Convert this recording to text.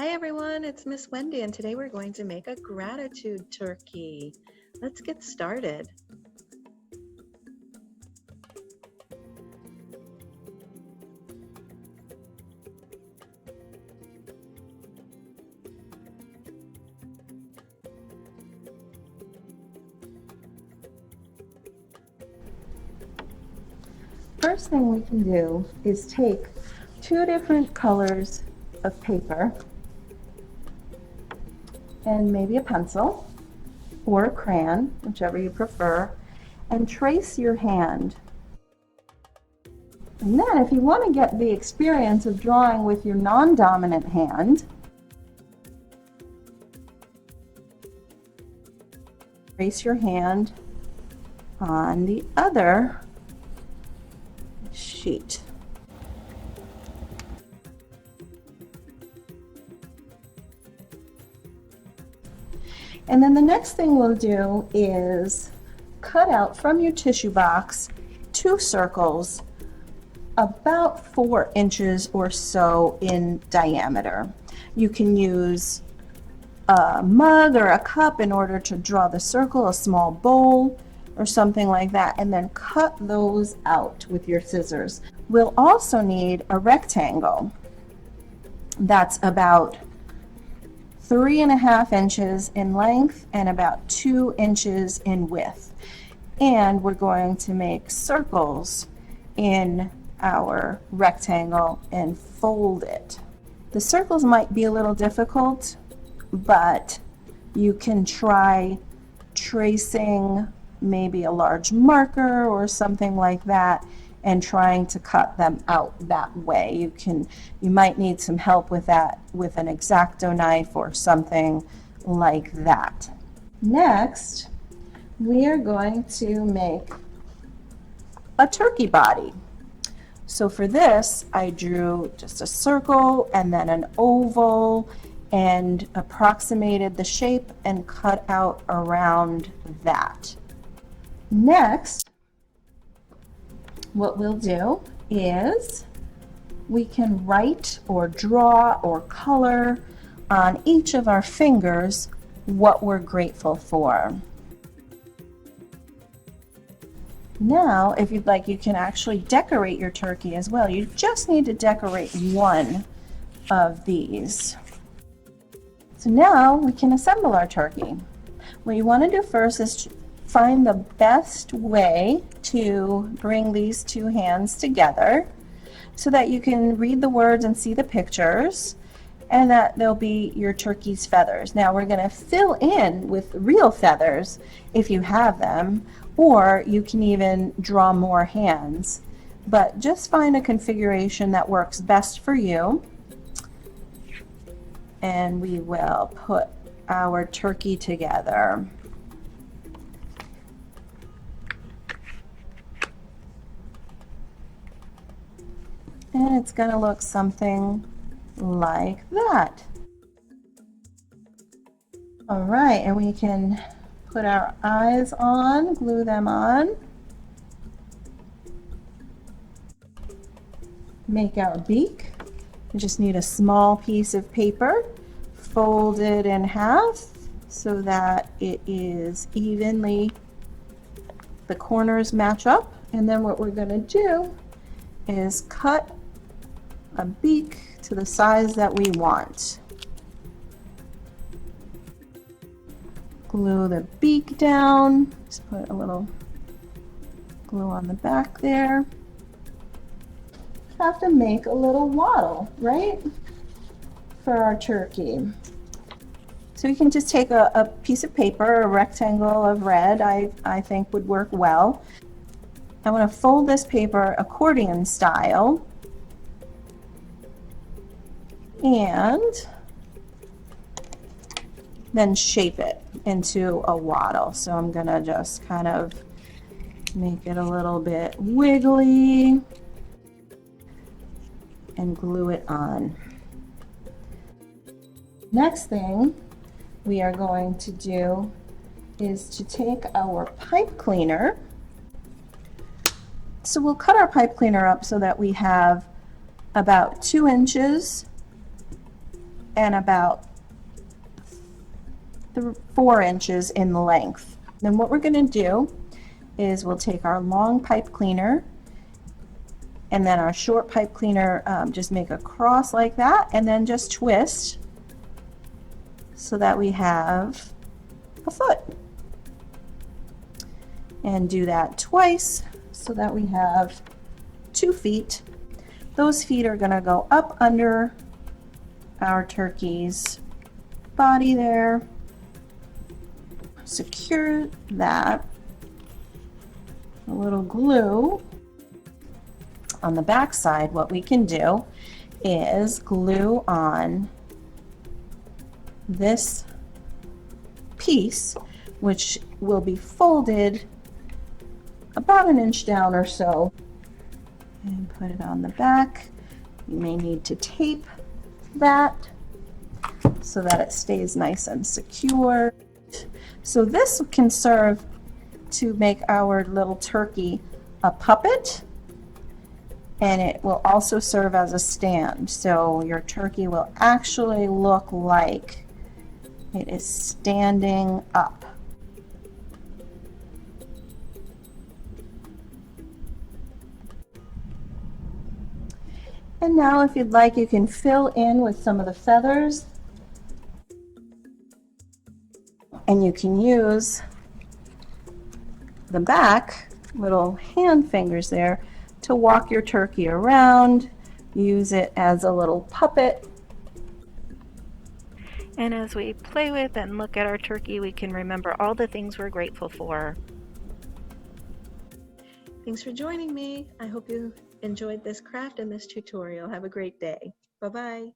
Hi everyone, it's Miss Wendy and today we're going to make a gratitude turkey. Let's get started. First thing we can do is take two different colors of paper and maybe a pencil or a crayon, whichever you prefer, and trace your hand. And then if you want to get the experience of drawing with your non-dominant hand, trace your hand on the other sheet. And then the next thing we'll do is cut out from your tissue box two circles about 4 inches or so in diameter. You can use a mug or a cup in order to draw the circle, a small bowl or something like that, and then cut those out with your scissors. We'll also need a rectangle that's about 3.5 inches in length and about 2 inches in width. And we're going to make circles in our rectangle and fold it. The circles might be a little difficult, but you can try tracing maybe a large marker or something like that and trying to cut them out that way. You might need some help with that with an X-Acto knife or something like that. Next, we are going to make a turkey body. So for this, I drew just a circle and then an oval and approximated the shape and cut out around that. Next, what we'll do is we can write or draw or color on each of our fingers what we're grateful for. Now, if you'd like, you can actually decorate your turkey as well. You just need to decorate one of these. So now we can assemble our turkey. What you want to do first is find the best way to bring these two hands together so that you can read the words and see the pictures, and that they'll be your turkey's feathers. Now we're going to fill in with real feathers if you have them, or you can even draw more hands. But just find a configuration that works best for you, and we will put our turkey together. And it's going to look something like that. All right, and we can put our eyes on, glue them on. Make our beak. We just need a small piece of paper, fold it in half so that it is evenly, the corners match up. And then what we're going to do is cut a beak to the size that we want. Glue the beak down. Just put a little glue on the back there. Have to make a little waddle, right, for our turkey. So you can just take a piece of paper, a rectangle of red, I think would work well. I want to fold this paper accordion style and then shape it into a waddle. So I'm going to just kind of make it a little bit wiggly and glue it on. Next thing we are going to do is to take our pipe cleaner. So we'll cut our pipe cleaner up so that we have about 2 inches and about 4 inches in length. Then what we're going to do is we'll take our long pipe cleaner and then our short pipe cleaner, just make a cross like that and then just twist so that we have a foot. And do that twice so that we have 2 feet. Those feet are going to go up under our turkey's body there. Secure that. A little glue. On the back side, what we can do is glue on this piece, which will be folded about 1 inch down or so, and put it on the back. You may need to tape that so that it stays nice and secure. So this can serve to make our little turkey a puppet, and it will also serve as a stand. So your turkey will actually look like it is standing up. And now if you'd like, you can fill in with some of the feathers. And you can use the back little hand fingers there to walk your turkey around, use it as a little puppet. And as we play with and look at our turkey, we can remember all the things we're grateful for. Thanks for joining me. I hope you enjoyed this craft and this tutorial. Have a great day. Bye-bye.